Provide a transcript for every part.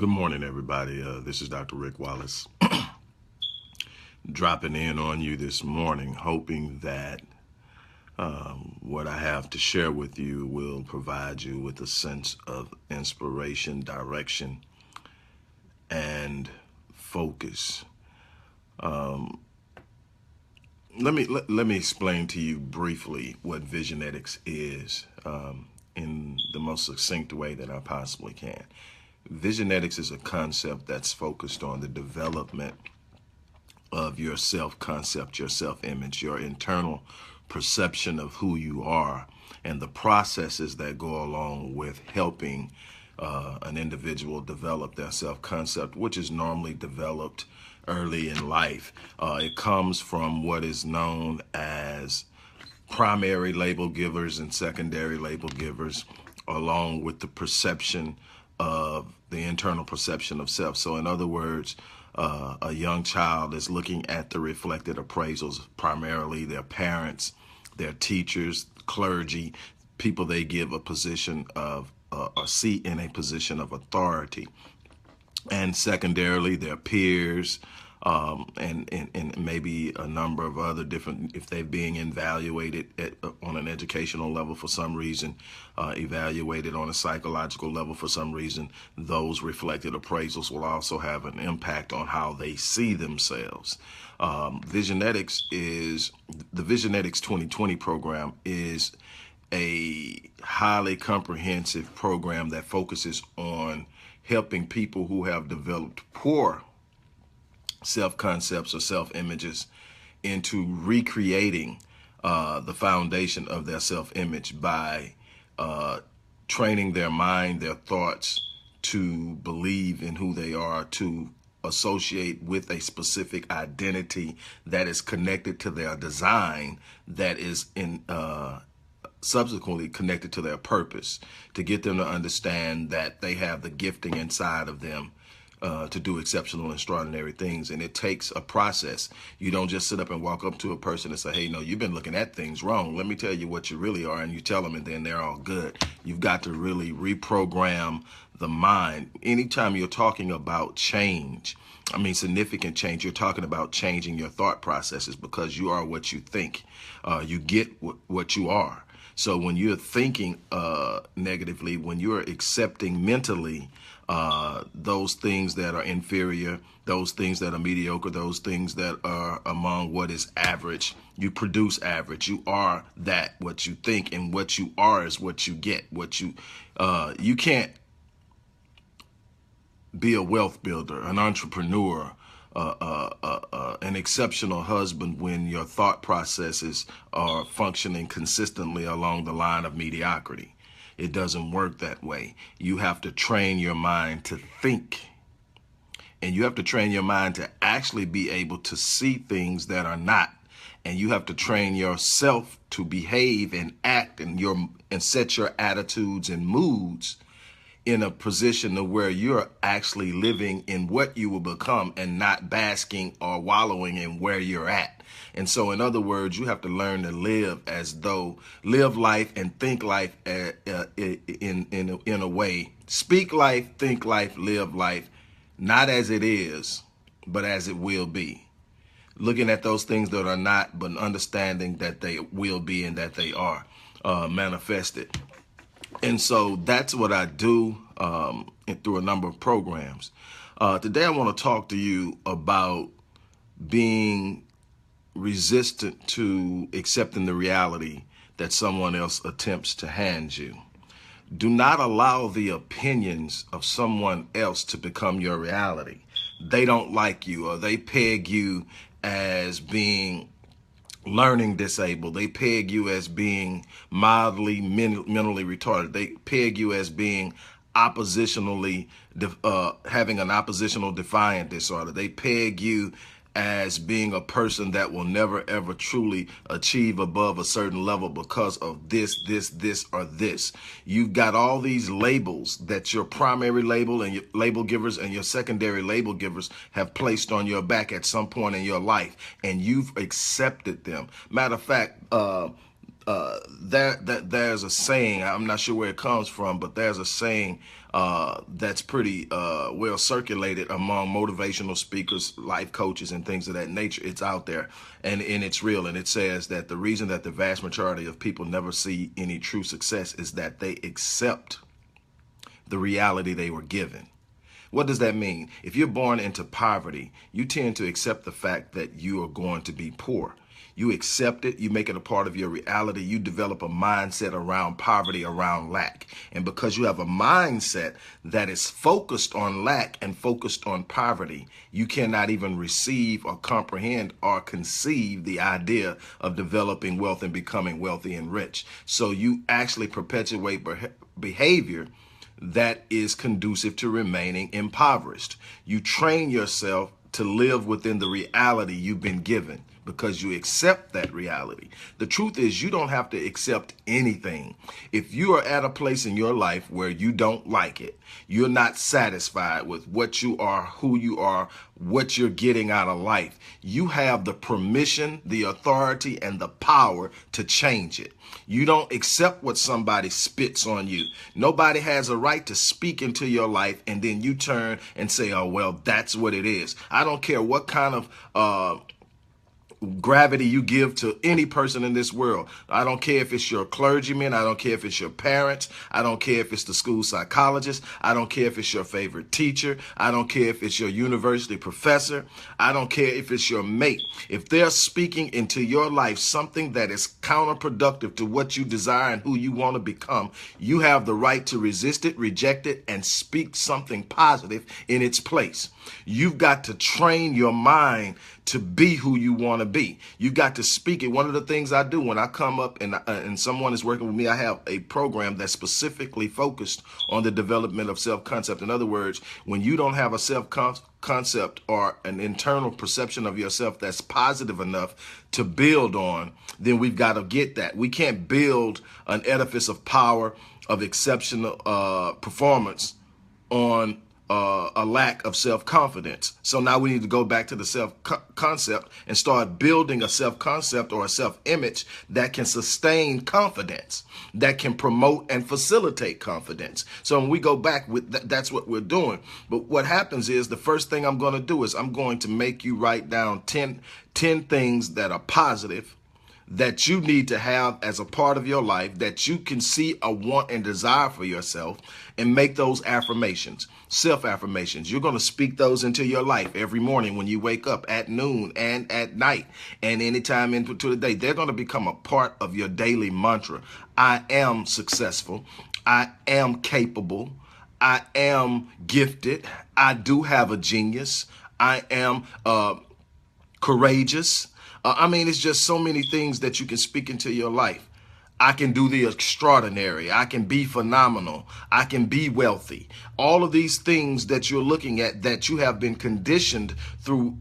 Good morning, everybody. This is Dr. Rick Wallace dropping in on you this morning, hoping that what I have to share with you will provide you with a sense of inspiration, direction, and focus. Let me explain to you briefly what Visionetics is in the most succinct way that I possibly can. Visionetics is a concept that's focused on the development of your self-concept, your self-image, your internal perception of who you are, and the processes that go along with helping an individual develop their self-concept, which is normally developed early in life. It comes from what is known as primary label givers and secondary label givers, along with the perception of the internal perception of self. So in other words, a young child is looking at the reflected appraisals, primarily their parents, their teachers, clergy, people they give a position of a seat in a position of authority, and secondarily their peers, and maybe a number of other different, if they're being evaluated on an educational level for some reason, evaluated on a psychological level for some reason, those reflected appraisals will also have an impact on how they see themselves. Visionetics is, the Visionetics 2020 program is a highly comprehensive program that focuses on helping people who have developed poor self-concepts or self-images into recreating the foundation of their self-image by training their mind, their thoughts to believe in who they are, to associate with a specific identity that is connected to their design, that is in subsequently connected to their purpose, to get them to understand that they have the gifting inside of them to do exceptional and extraordinary things. And it takes a process. You don't just sit up and walk up to a person and say, hey, no, you've been looking at things wrong. Let me tell you what you really are. And you tell them and then they're all good. You've got to really reprogram the mind. Anytime you're talking about change, I mean, significant change, you're talking about changing your thought processes, because you are what you think. You get what you are. So when you're thinking negatively, when you're accepting mentally those things that are inferior, those things that are mediocre, those things that are among what is average, you produce average. You are that, what you think, and what you are is what you get. You can't be a wealth builder, an entrepreneur, an exceptional husband when your thought processes are functioning consistently along the line of mediocrity. It doesn't work that way. You have to train your mind to think, and you have to train your mind to actually be able to see things that are not. And you have to train yourself to behave and act and set your attitudes and moods in a position of where you're actually living in what you will become and not basking or wallowing in where you're at. And so, in other words, you have to learn to live life and think life in a way. Speak life, think life, live life, not as it is, but as it will be. Looking at those things that are not, but understanding that they will be and that they are manifested. And so that's what I do through a number of programs. Today I want to talk to you about being resistant to accepting the reality that someone else attempts to hand you. Do not allow the opinions of someone else to become your reality. They don't like you, or they peg you as being learning disabled. They peg you as being mildly mentally retarded. They peg you as being oppositionally having an oppositional defiant disorder. They peg you as being a person that will never ever truly achieve above a certain level because of this, or this. You've got all these labels that your primary label and your label givers and your secondary label givers have placed on your back at some point in your life, and you've accepted them. Matter of fact, there's a saying, I'm not sure where it comes from, but there's a saying that's pretty well circulated among motivational speakers, life coaches, and things of that nature. It's out there, and it's real. And it says that the reason that the vast majority of people never see any true success is that they accept the reality they were given. What does that mean? If you're born into poverty, you tend to accept the fact that you are going to be poor. You accept it, you make it a part of your reality, you develop a mindset around poverty, around lack. And because you have a mindset that is focused on lack and focused on poverty, you cannot even receive or comprehend or conceive the idea of developing wealth and becoming wealthy and rich. So you actually perpetuate behavior that is conducive to remaining impoverished. You train yourself to live within the reality you've been given because you accept that reality. The truth is, you don't have to accept anything. If you are at a place in your life where you don't like it, you're not satisfied with what you are, who you are, what you're getting out of life, you have the permission, the authority, and the power to change it. You don't accept what somebody spits on you. Nobody has a right to speak into your life and then you turn and say, oh, well, that's what it is. I don't care what kind of gravity you give to any person in this world. I don't care if it's your clergyman. I don't care if it's your parents. I don't care if it's the school psychologist. I don't care if it's your favorite teacher. I don't care if it's your university professor. I don't care if it's your mate. If they're speaking into your life something that is counterproductive to what you desire and who you want to become, you have the right to resist it, reject it, and speak something positive in its place. You've got to train your mind to be who you want to be. You got to speak it. One of the things I do when I come up and someone is working with me, I have a program that's specifically focused on the development of self-concept. In other words, when you don't have a self-concept or an internal perception of yourself that's positive enough to build on, then we've got to get that. We can't build an edifice of power, of exceptional performance on a lack of self-confidence. So now we need to go back to the self-concept and start building a self-concept or a self-image that can sustain confidence, that can promote and facilitate confidence. So when we go back, that's what we're doing. But what happens is the first thing I'm going to do is I'm going to make you write down 10 things that are positive that you need to have as a part of your life, that you can see a want and desire for yourself, and make those affirmations, self-affirmations. You're going to speak those into your life every morning when you wake up, at noon and at night, and anytime into the day. They're going to become a part of your daily mantra. I am successful. I am capable. I am gifted. I do have a genius. I am courageous. I mean, it's just so many things that you can speak into your life. I can do the extraordinary. I can be phenomenal. I can be wealthy. All of these things that you're looking at that you have been conditioned through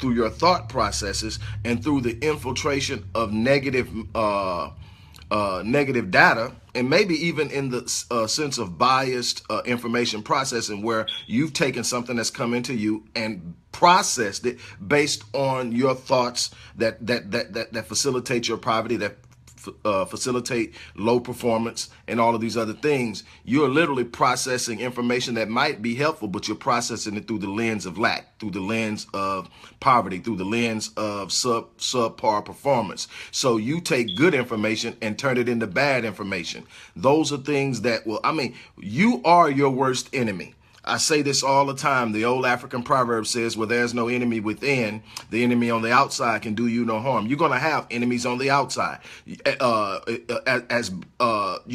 your thought processes and through the infiltration of negative data, and maybe even in the sense of biased information processing, where you've taken something that's come into you and processed it based on your thoughts that facilitate your poverty, that facilitate low performance and all of these other things. You're literally processing information that might be helpful, but you're processing it through the lens of lack, through the lens of poverty, through the lens of subpar performance. So you take good information and turn it into bad information. Those are things that will, I mean, you are your worst enemy. I say this all the time. The old African proverb says, where there's no enemy within, the enemy on the outside can do you no harm. You're going to have enemies on the outside. You're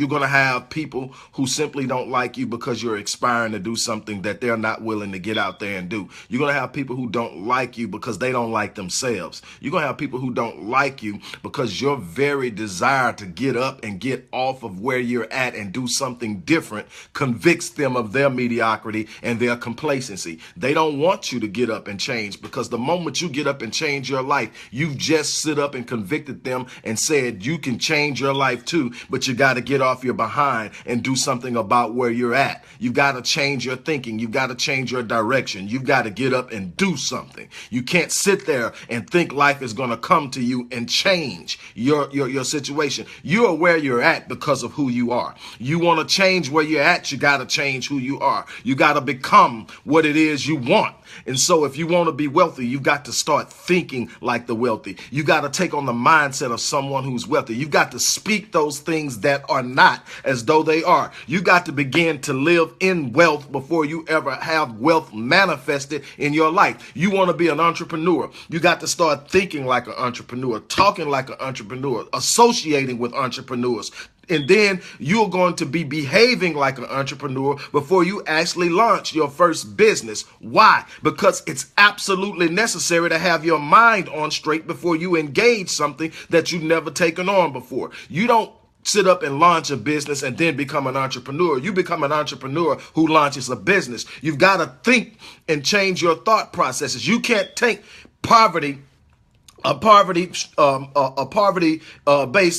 going to have people who simply don't like you because you're aspiring to do something that they're not willing to get out there and do. You're going to have people who don't like you because they don't like themselves. You're going to have people who don't like you because your very desire to get up and get off of where you're at and do something different convicts them of their mediocrity comfortability and their complacency. They don't want you to get up and change, because the moment you get up and change your life, you've just sit up and convicted them and said you can change your life too, but you got to get off your behind and do something about where you're at. You've got to change your thinking. You've got to change your direction. You've got to get up and do something. You can't sit there and think life is going to come to you and change your situation. You are where you're at because of who you are. You want to change where you're at, you got to change who you are. You got to become what it is you want. And so if you want to be wealthy, you got to start thinking like the wealthy. You got to take on the mindset of someone who's wealthy. You got to speak those things that are not as though they are. You got to begin to live in wealth before you ever have wealth manifested in your life. You want to be an entrepreneur. You got to start thinking like an entrepreneur, talking like an entrepreneur, associating with entrepreneurs. And then you're going to be behaving like an entrepreneur before you actually launch your first business. Why? Because it's absolutely necessary to have your mind on straight before you engage something that you've never taken on before. You don't sit up and launch a business and then become an entrepreneur. You become an entrepreneur who launches a business. You've got to think and change your thought processes. You can't take a poverty-based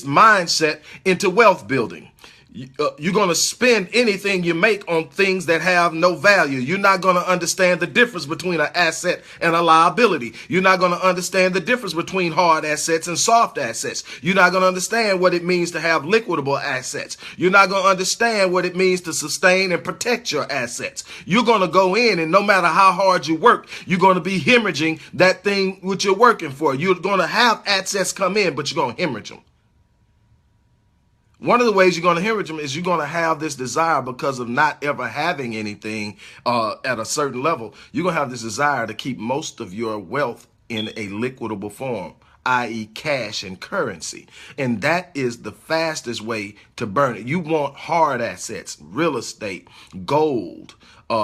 mindset into wealth building. You're going to spend anything you make on things that have no value. You're not going to understand the difference between an asset and a liability. You're not going to understand the difference between hard assets and soft assets. You're not going to understand what it means to have liquidable assets. You're not going to understand what it means to sustain and protect your assets. You're going to go in, and no matter how hard you work, you're going to be hemorrhaging that thing which you're working for. You're going to have assets come in, but you're going to hemorrhage them. One of the ways you're going to hemorrhage them is you're going to have this desire, because of not ever having anything at a certain level. You're going to have this desire to keep most of your wealth in a liquidable form, i.e. cash and currency. And that is the fastest way to burn it. You want hard assets, real estate, gold,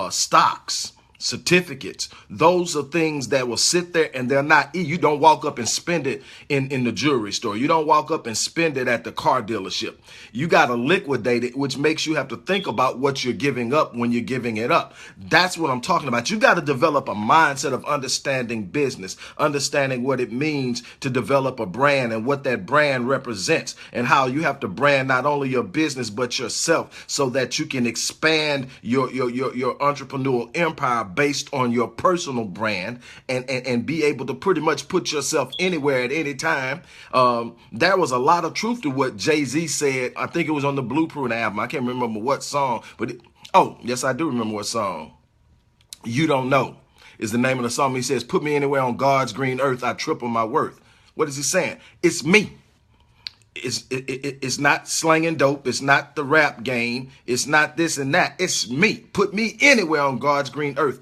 stocks, certificates. Those are things that will sit there and they're not, you don't walk up and spend it in the jewelry store. You don't walk up and spend it at the car dealership. You got to liquidate it, which makes you have to think about what you're giving up when you're giving it up. That's what I'm talking about. You got to develop a mindset of understanding business, understanding what it means to develop a brand and what that brand represents, and how you have to brand not only your business but yourself, so that you can expand your entrepreneurial empire based on your personal brand, and be able to pretty much put yourself anywhere at any time. There was a lot of truth to what Jay-Z said. I think it was on the Blueprint album. I can't remember what song, but oh, yes, I do remember what song. You Don't Know is the name of the song. He says, put me anywhere on God's green earth, I triple my worth. What is he saying? It's me. It's not slanging dope. It's not the rap game. It's not this and that. It's me. Put me anywhere on God's green earth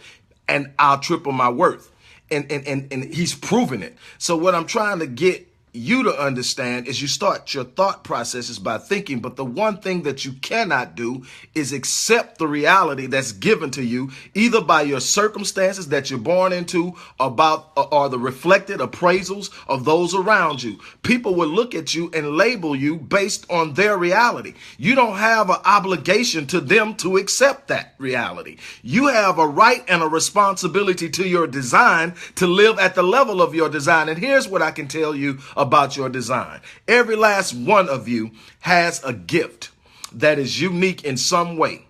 and I'll triple my worth. And he's proven it. So what I'm trying to get you to understand is you start your thought processes by thinking, but the one thing that you cannot do is accept the reality that's given to you, either by your circumstances that you're born into, or the reflected appraisals of those around you. People will look at you and label you based on their reality. You don't have an obligation to them to accept that reality. You have a right and a responsibility to your design to live at the level of your design. And here's what I can tell you about your design. Every last one of you has a gift that is unique in some way.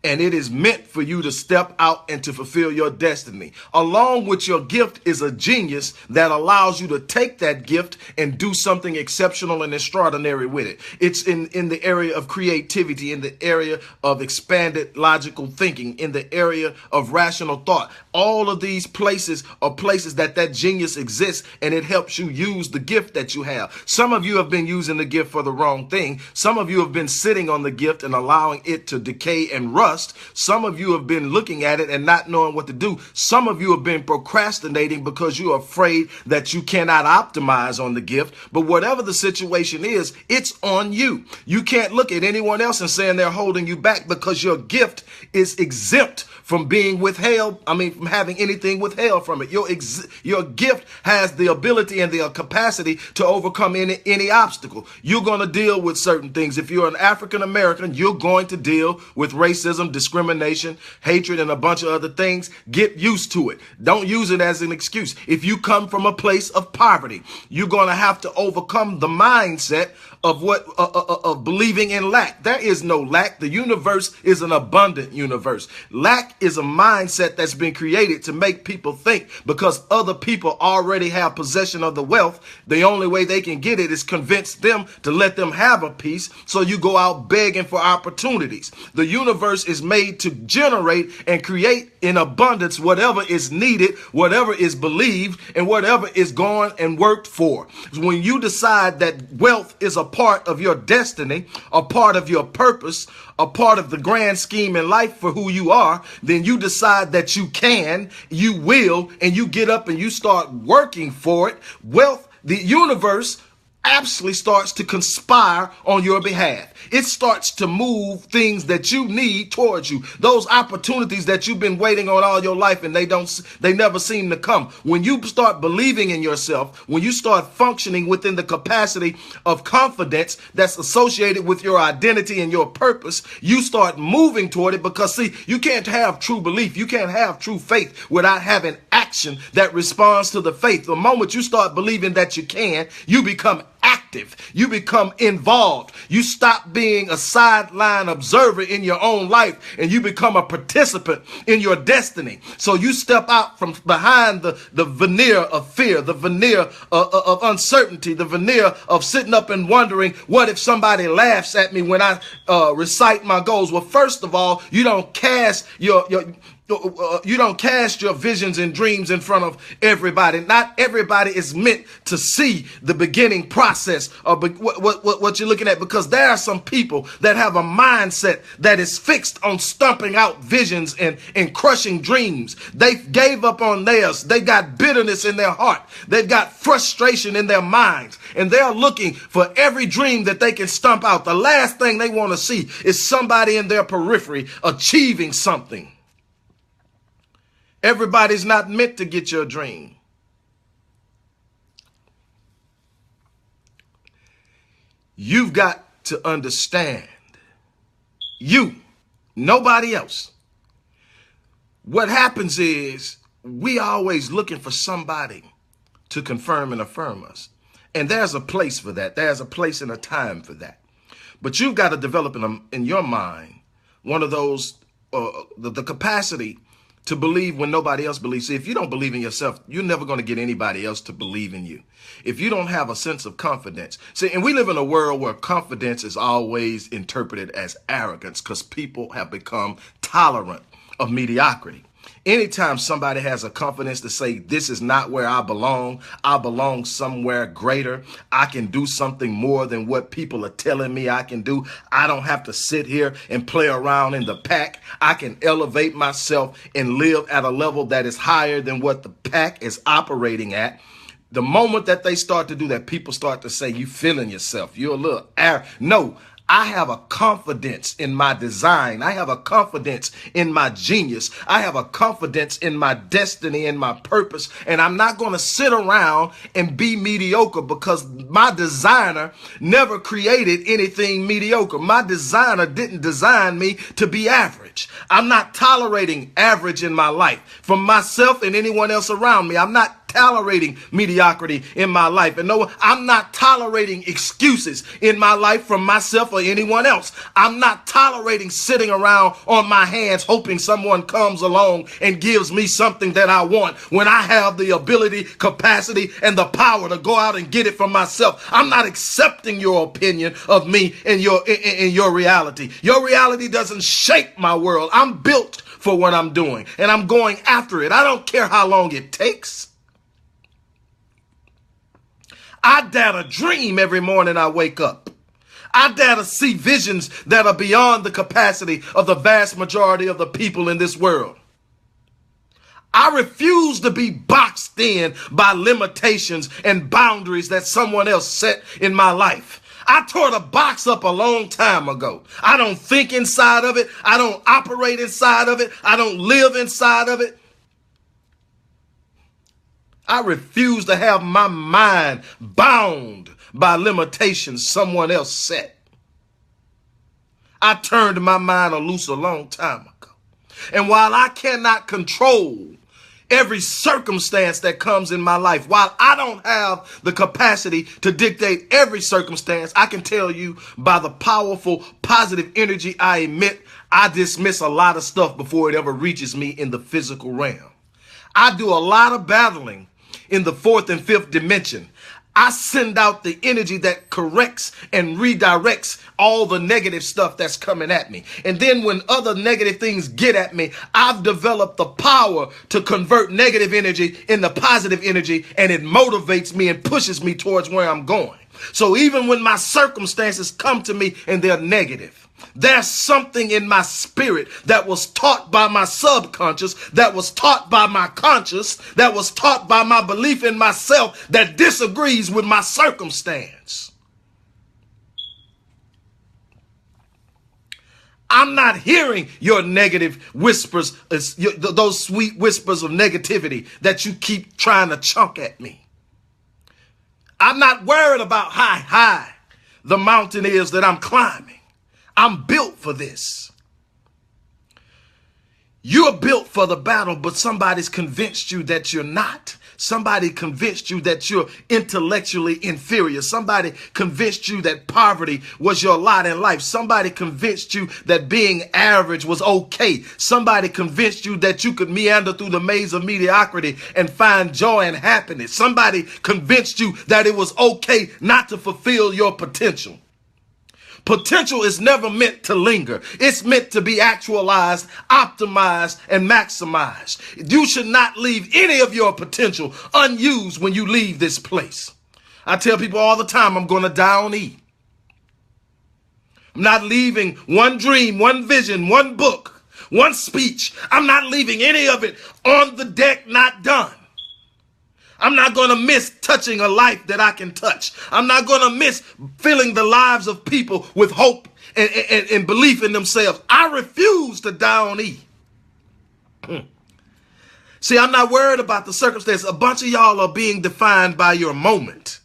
And it is meant for you to step out and to fulfill your destiny. Along with your gift is a genius that allows you to take that gift and do something exceptional and extraordinary with it. It's in the area of creativity, in the area of expanded logical thinking, in the area of rational thought. All of these places are places that genius exists, and it helps you use the gift that you have. Some of you have been using the gift for the wrong thing. Some of you have been sitting on the gift and allowing it to decay and rust. Some of you have been looking at it and not knowing what to do. Some of you have been procrastinating because you're afraid that you cannot optimize on the gift. But whatever the situation is, it's on you. You can't look at anyone else and saying they're holding you back, because your gift is exempt from being withheld. From having anything withheld from it. Your gift has the ability and the capacity to overcome any obstacle. You're going to deal with certain things. If you're an African American, you're going to deal with racism racism, discrimination, hatred, and a bunch of other things. Get used to it. Don't use it as an excuse. If you come from a place of poverty, you're going to have to overcome the mindset of of believing in lack. There is no lack. The universe is an abundant universe. Lack is a mindset that's been created to make people think because other people already have possession of the wealth, the only way they can get it is convince them to let them have a piece. So you go out begging for opportunities. The universe is made to generate and create in abundance whatever is needed, whatever is believed, and whatever is gone and worked for. When you decide that wealth is a part of your destiny, a part of your purpose, a part of the grand scheme in life for who you are, then you decide that you can, you will, and you get up and you start working for it. Wealth, the universe absolutely starts to conspire on your behalf. It starts to move things that you need towards you. Those opportunities that you've been waiting on all your life and they never seem to come. When you start believing in yourself, when you start functioning within the capacity of confidence that's associated with your identity and your purpose, you start moving toward it because see, you can't have true belief. You can't have true faith without having action that responds to the faith. The moment you start believing that you can, you become active. You become involved. You stop being a sideline observer in your own life and you become a participant in your destiny. So you step out from behind the veneer of fear, the veneer of uncertainty, the veneer of sitting up and wondering, what if somebody laughs at me when I recite my goals? Well, first of all, you don't cast you don't cast your visions and dreams in front of everybody. Not everybody is meant to see the beginning process of what you're looking at, because there are some people that have a mindset that is fixed on stumping out visions and crushing dreams. They gave up on theirs. They got bitterness in their heart. They've got frustration in their minds, and they're looking for every dream that they can stump out. The last thing they want to see is somebody in their periphery achieving something. Everybody's not meant to get your dream. You've got to understand, nobody else. What happens is we always looking for somebody to confirm and affirm us. And there's a place for that. There's a place and a time for that. But you've got to develop in your mind one of those, the capacity to believe when nobody else believes. See, if you don't believe in yourself, you're never going to get anybody else to believe in you. If you don't have a sense of confidence. See, and we live in a world where confidence is always interpreted as arrogance because people have become tolerant of mediocrity. Anytime somebody has a confidence to say, this is not where I belong somewhere greater. I can do something more than what people are telling me I can do. I don't have to sit here and play around in the pack. I can elevate myself and live at a level that is higher than what the pack is operating at. The moment that they start to do that, people start to say, you feeling yourself. You're a little no. I have a confidence in my design. I have a confidence in my genius. I have a confidence in my destiny and my purpose. And I'm not going to sit around and be mediocre because my designer never created anything mediocre. My designer didn't design me to be average. I'm not tolerating average in my life from myself and anyone else around me. I'm not tolerating mediocrity in my life. And no, I'm not tolerating excuses in my life from myself or anyone else. I'm not tolerating sitting around on my hands hoping someone comes along and gives me something that I want when I have the ability, capacity, and the power to go out and get it for myself. I'm not accepting your opinion of me and your reality. Your reality doesn't shape my world. I'm built for what I'm doing, and I'm going after it. I don't care how long it takes. I dare to dream every morning I wake up. I dare to see visions that are beyond the capacity of the vast majority of the people in this world. I refuse to be boxed in by limitations and boundaries that someone else set in my life. I tore the box up a long time ago. I don't think inside of it. I don't operate inside of it. I don't live inside of it. I refuse to have my mind bound by limitations someone else set. I turned my mind loose a long time ago. And while I cannot control every circumstance that comes in my life, while I don't have the capacity to dictate every circumstance, I can tell you by the powerful, positive energy I emit, I dismiss a lot of stuff before it ever reaches me in the physical realm. I do a lot of battling in the fourth and fifth dimension. I send out the energy that corrects and redirects all the negative stuff that's coming at me. And then when other negative things get at me, I've developed the power to convert negative energy into positive energy, and it motivates me and pushes me towards where I'm going. So even when my circumstances come to me and they're negative, there's something in my spirit that was taught by my subconscious, that was taught by my conscious, that was taught by my belief in myself that disagrees with my circumstance. I'm not hearing your negative whispers, those sweet whispers of negativity that you keep trying to chunk at me. I'm not worried about how high the mountain is that I'm climbing. I'm built for this. You're built for the battle, but somebody's convinced you that you're not. Somebody convinced you that you're intellectually inferior. Somebody convinced you that poverty was your lot in life. Somebody convinced you that being average was okay. Somebody convinced you that you could meander through the maze of mediocrity and find joy and happiness. Somebody convinced you that it was okay not to fulfill your potential. Potential is never meant to linger. It's meant to be actualized, optimized, and maximized. You should not leave any of your potential unused when you leave this place. I tell people all the time, I'm going to die on E. I'm not leaving one dream, one vision, one book, one speech. I'm not leaving any of it on the deck, not done. I'm not going to miss touching a life that I can touch. I'm not going to miss filling the lives of people with hope and belief in themselves. I refuse to die on E. See, I'm not worried about the circumstance. A bunch of y'all are being defined by your moment,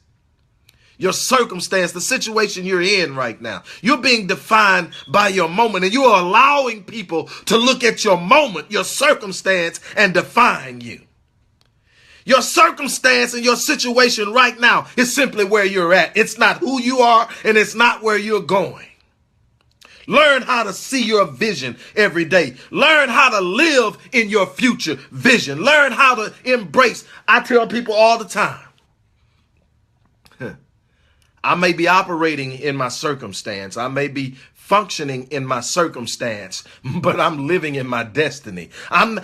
your circumstance, the situation you're in right now. You're being defined by your moment, and you are allowing people to look at your moment, your circumstance, and define you. Your circumstance and your situation right now is simply where you're at. It's not who you are, and it's not where you're going. Learn how to see your vision every day. Learn how to live in your future vision. Learn how to embrace. I tell people all the time, I may be operating in my circumstance. I may be functioning in my circumstance, but I'm living in my destiny. I'm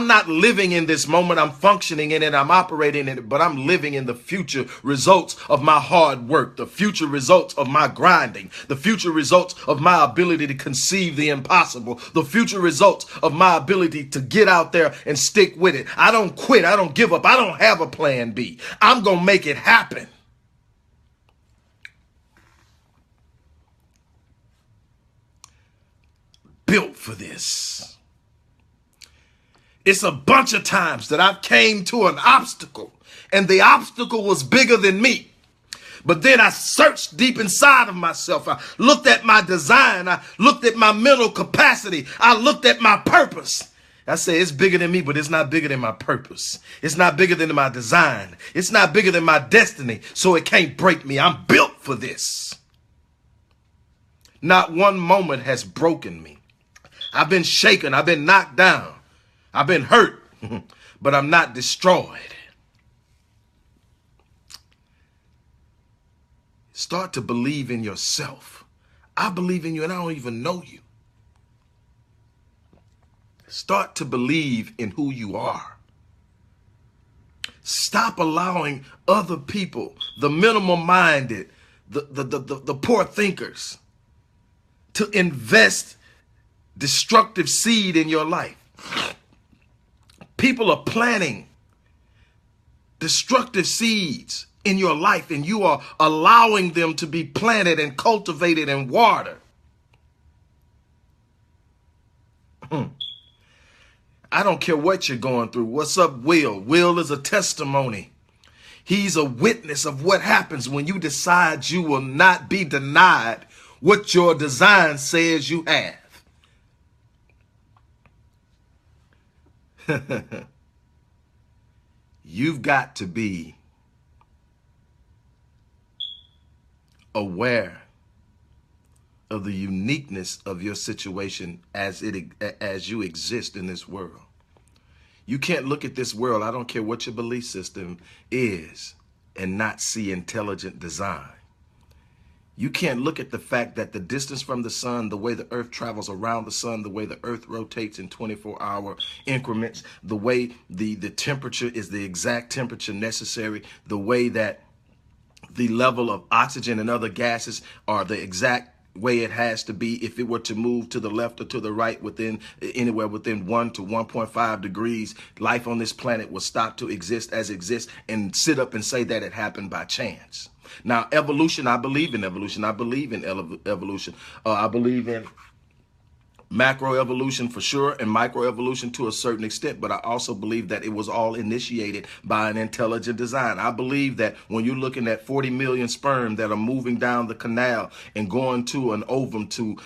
not living in this moment. I'm functioning in it. I'm operating in it, but I'm living in the future results of my hard work, the future results of my grinding, the future results of my ability to conceive the impossible, the future results of my ability to get out there and stick with it. I don't quit. I don't give up. I don't have a plan B. I'm going to make it happen. Built for this. It's a bunch of times that I've came to an obstacle and the obstacle was bigger than me. But then I searched deep inside of myself. I looked at my design. I looked at my mental capacity. I looked at my purpose. I say it's bigger than me, but it's not bigger than my purpose. It's not bigger than my design. It's not bigger than my destiny. So it can't break me. I'm built for this. Not one moment has broken me. I've been shaken. I've been knocked down. I've been hurt, but I'm not destroyed. Start to believe in yourself. I believe in you and I don't even know you. Start to believe in who you are. Stop allowing other people, the minimal-minded, the poor thinkers, to invest destructive seed in your life. People are planting destructive seeds in your life, and you are allowing them to be planted and cultivated and watered. I don't care what you're going through. What's up, Will? Will is a testimony. He's a witness of what happens when you decide you will not be denied what your design says you have. You've got to be aware of the uniqueness of your situation as you exist in this world. You can't look at this world, I don't care what your belief system is, and not see intelligent design. You can't look at the fact that the distance from the sun, the way the earth travels around the sun, the way the earth rotates in 24-hour increments, the way the temperature is the exact temperature necessary, the way that the level of oxygen and other gases are the exact way it has to be. If it were to move to the left or to the right within anywhere within 1 to 1.5 degrees, life on this planet will stop to exist as exists, and sit up and say that it happened by chance. Now, evolution, I believe in evolution. I believe in evolution. I believe in macroevolution for sure, and microevolution to a certain extent, but I also believe that it was all initiated by an intelligent design. I believe that when you're looking at 40 million sperm that are moving down the canal and going to an ovum to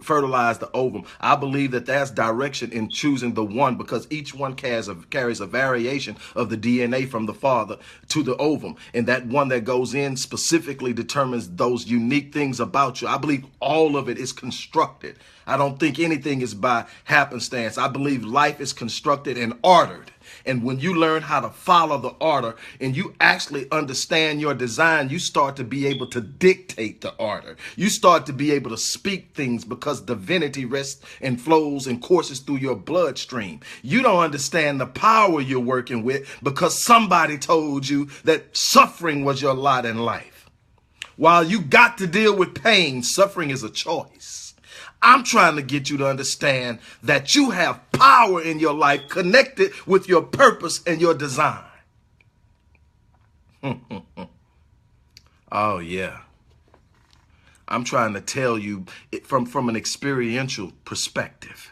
fertilize the ovum, I believe that that's direction in choosing the one, because each one carries a variation of the DNA from the father to the ovum, and that one that goes in specifically determines those unique things about you. I believe all of it is constructed. I don't think anything is by happenstance. I believe life is constructed and ordered. And when you learn how to follow the order and you actually understand your design, you start to be able to dictate the order. You start to be able to speak things because divinity rests and flows and courses through your bloodstream. You don't understand the power you're working with because somebody told you that suffering was your lot in life. While you got to deal with pain, suffering is a choice. I'm trying to get you to understand that you have power in your life connected with your purpose and your design. Oh, yeah. I'm trying to tell you it from an experiential perspective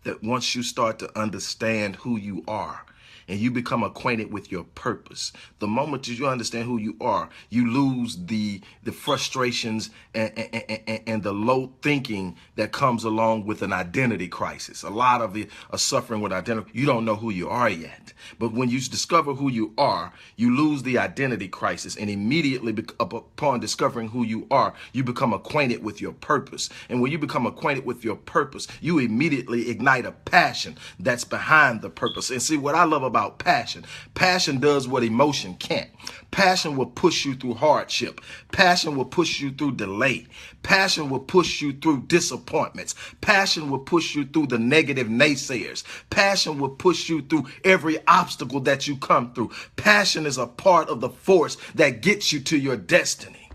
that once you start to understand who you are, and you become acquainted with your purpose, the moment you understand who you are, you lose the frustrations and the low thinking that comes along with an identity crisis. A lot of you are suffering with identity. You don't know who you are yet. But when you discover who you are, you lose the identity crisis. And immediately upon discovering who you are, you become acquainted with your purpose. And when you become acquainted with your purpose, you immediately ignite a passion that's behind the purpose. And see, what I love about passion does what emotion can't. Passion will push you through hardship. Passion will push you through delay. Passion will push you through disappointments. Passion will push you through the negative naysayers. Passion will push you through every obstacle that you come through. Passion is a part of the force that gets you to your destiny.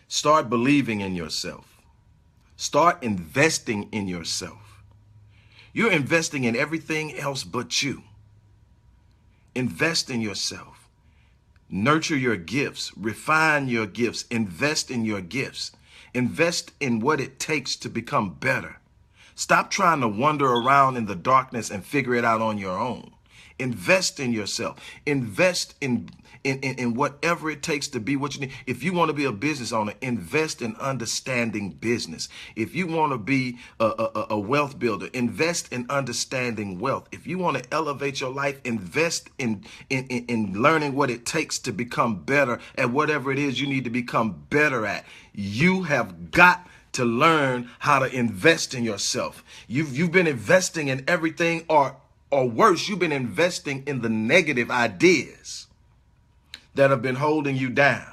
Start believing in yourself. Start investing in yourself. You're investing in everything else but you. Invest in yourself. Nurture your gifts. Refine your gifts. Invest in your gifts. Invest in what it takes to become better. Stop trying to wander around in the darkness and figure it out on your own. Invest in yourself. Invest in whatever it takes to be what you need. If you want to be a business owner, invest in understanding business. If you want to be a wealth builder, invest in understanding wealth. If you want to elevate your life, invest in learning what it takes to become better at whatever it is you need to become better at. You have got to learn how to invest in yourself. You've been investing in everything, or worse, you've been investing in the negative ideas that have been holding you down.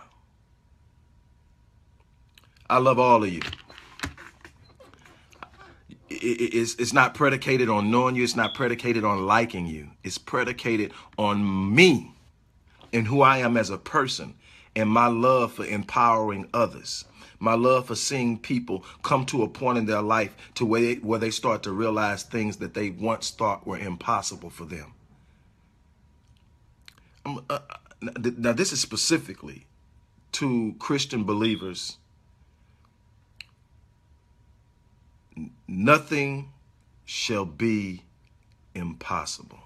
I love all of you. It's not predicated on knowing you. It's not predicated on liking you. It's predicated on me and who I am as a person and my love for empowering others. My love for seeing people come to a point in their life to where they start to realize things that they once thought were impossible for them. Now, this is specifically to Christian believers. Nothing shall be impossible.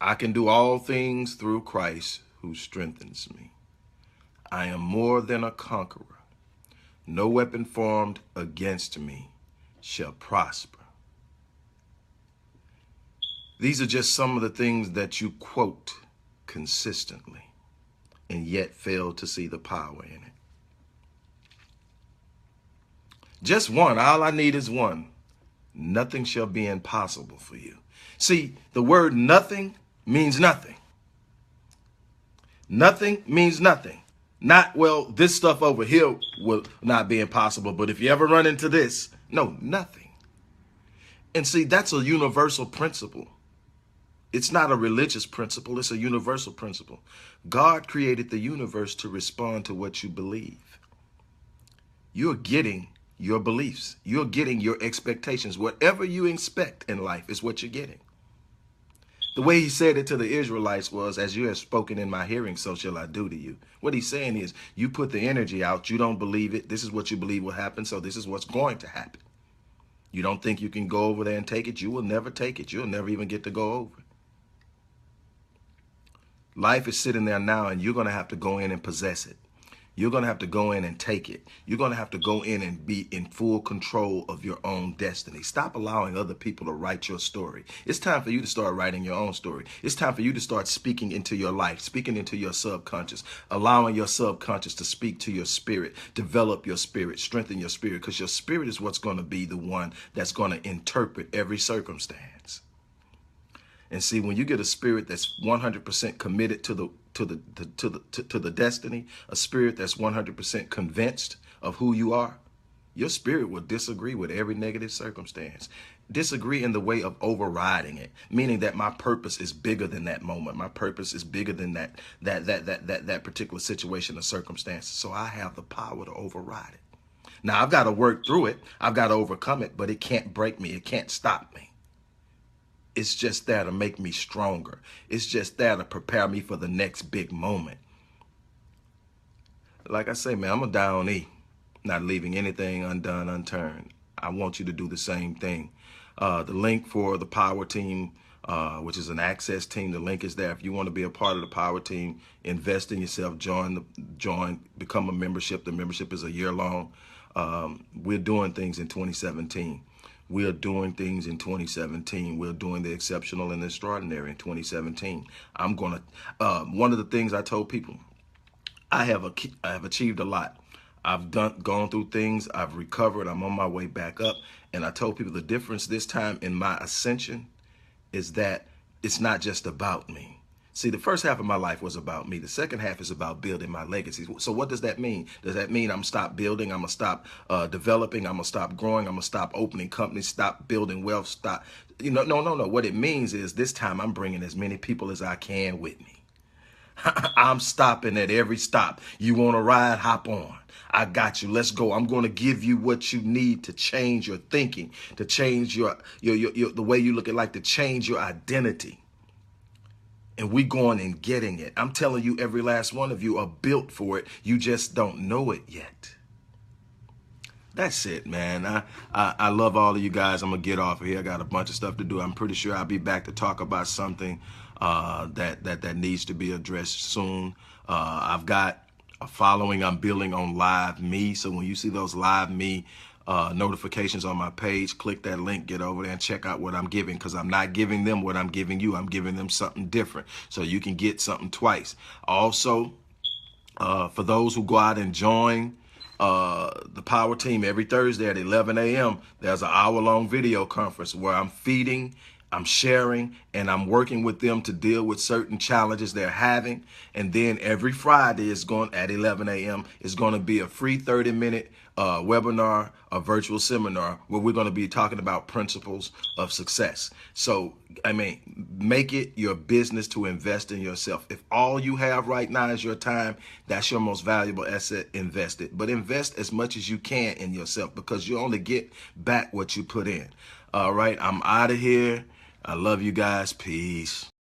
I can do all things through Christ who strengthens me. I am more than a conqueror. No weapon formed against me shall prosper. These are just some of the things that you quote consistently and yet fail to see the power in it. Just one. All I need is one. Nothing shall be impossible for you. See, the word nothing means nothing. Nothing means nothing. Not, well, this stuff over here will not be impossible, but if you ever run into this, no, nothing. And see, that's a universal principle. It's not a religious principle. It's a universal principle. God created the universe to respond to what you believe. You're getting your beliefs. You're getting your expectations. Whatever you expect in life is what you're getting. The way he said it to the Israelites was, as you have spoken in my hearing, so shall I do to you. What he's saying is, you put the energy out, you don't believe it. This is what you believe will happen, so this is what's going to happen. You don't think you can go over there and take it, you will never take it. You'll never even get to go over. Life is sitting there now, and you're going to have to go in and possess it. You're going to have to go in and take it. You're going to have to go in and be in full control of your own destiny. Stop allowing other people to write your story. It's time for you to start writing your own story. It's time for you to start speaking into your life, speaking into your subconscious, allowing your subconscious to speak to your spirit, develop your spirit, strengthen your spirit, because your spirit is what's going to be the one that's going to interpret every circumstance. And see, when you get a spirit that's 100% committed to the destiny, a spirit that's 100% convinced of who you are, your spirit will disagree with every negative circumstance. Disagree in the way of overriding it, meaning that my purpose is bigger than that moment. My purpose is bigger than that particular situation or circumstance. So I have the power to override it. Now I've got to work through it. I've got to overcome it, but it can't break me. It can't stop me. It's just there to make me stronger. It's just there to prepare me for the next big moment. Like I say, man, I'm going to die on E, not leaving anything undone, unturned. I want you to do the same thing. The link for the Power Team, which is an access team, the link is there. If you want to be a part of the Power Team, invest in yourself, join, become a membership. The membership is a year long. We're doing things in 2017. We are doing things in 2017. We're doing the exceptional and extraordinary in 2017. I'm going to, one of the things I told people, I have achieved a lot. I've gone through things. I've recovered. I'm on my way back up. And I told people the difference this time in my ascension is that it's not just about me. See, the first half of my life was about me. The second half is about building my legacy. So what does that mean? Does that mean I'm stop building? I'm going to stop developing. I'm going to stop growing. I'm going to stop opening companies, stop building wealth, stop. No. What it means is this time I'm bringing as many people as I can with me. I'm stopping at every stop. You want to ride? Hop on. I got you. Let's go. I'm going to give you what you need to change your thinking, to change your the way you look at life, to change your identity. And we going and getting it. I'm telling you, every last one of you are built for it. You just don't know it yet. That's it, man. I love all of you guys. I'm going to get off of here. I got a bunch of stuff to do. I'm pretty sure I'll be back to talk about something that needs to be addressed soon. I've got a following I'm building on Live Me. So when you see those Live Me notifications on my page, click that link, get over there and check out what I'm giving, because I'm not giving them what I'm giving you. I'm giving them something different so you can get something twice. Also, for those who go out and join the Power Team every Thursday at 11 a.m., there's an hour-long video conference where I'm feeding, I'm sharing, and I'm working with them to deal with certain challenges they're having. And then every Friday at 11 a.m. is going to be a free 30-minute webinar, a virtual seminar where we're going to be talking about principles of success. So, I mean, make it your business to invest in yourself. If all you have right now is your time, that's your most valuable asset. Invest it. But invest as much as you can in yourself, because you only get back what you put in. All right, I'm out of here. I love you guys. Peace.